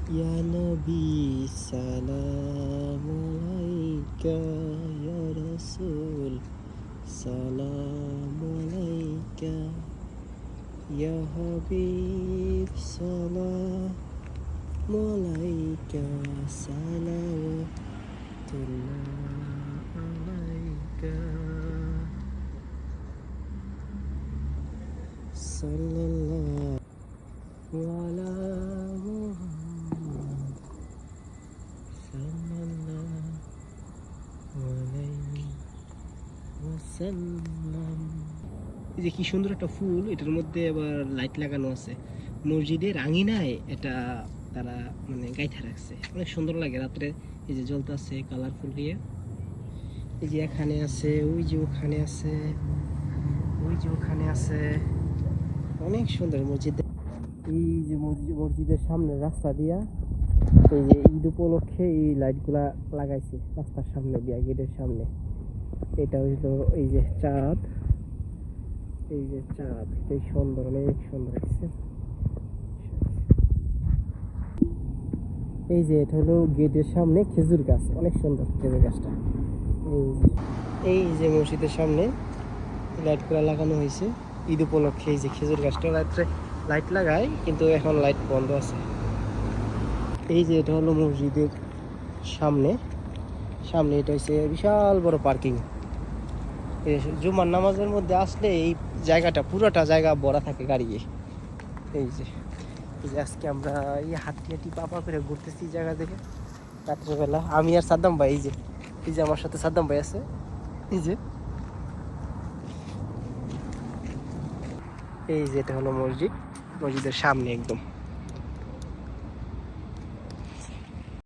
ইয়া নবী সালাম আলাইকা, ইয়া রাসূল সালাম আলাইকা, ইয়া হাবিব সালাম আলাইকা, সালাওয়াতুল্লাহ আলাইকা, সাল্লাল্লাহু আলা মুহাম্মাদ, সাল্লাল্লাহু আলাইহি ওয়াসাল্লাম। এই যে কি সুন্দর একটা ফুল, এটার মধ্যে আবার লাইট লাগানো আছে। মসজিদের আঙিনায় এটা তারা মানে গাইথা রাখছে, অনেক সুন্দর লাগে রাত্রে। এই যে জ্বলতে আছে কালারফুল হয়ে, এই যে এখানে আছে, ওই যে ওখানে আছে, ওই যে ওখানে আছে, অনেক সুন্দর মসজিদ। এই যে মসজিদের সামনে রাস্তা দিয়া এই যে ঈদ উপলক্ষে এই লাইটগুলা লাগাইছে রাস্তার সামনে দিয়া, গেটের সামনে। এটা হইলো এই যে চাঁদ, এই যে চাঁদ, এই সুন্দর, অনেক সুন্দর লাগছে। এই যে এটা হলো গেটের সামনে খেজুর গাছ, অনেক সুন্দর খেজুর গাছটা। এই যে মসজিদের সামনে লাইটগুলো লাগানো হয়েছে ঈদ উপলক্ষে। এই যে খেজুর গাছটা রাত্রে লাইট লাগায়, কিন্তু এখন লাইট বন্ধ আছে। এই যে এটা হলো মসজিদের সামনে, সামনে এটা হচ্ছে বিশাল বড় পার্কিং। জুমার নামাজের মধ্যে আসলে এই জায়গাটা, পুরোটা জায়গা ভরা থাকে গাড়ি। এই যে আজকে আমরা এই হাঁটি হাঁটি পাপা করে ঘুরতেছি জায়গা দেখে রাত্রেবেলা, আমি আর সাদ্দাম ভাই। এই যে আমার সাথে সাদ্দাম ভাই আছে। এই যে এটা হলো মসজিদ, মসজিদের সামনে একদম।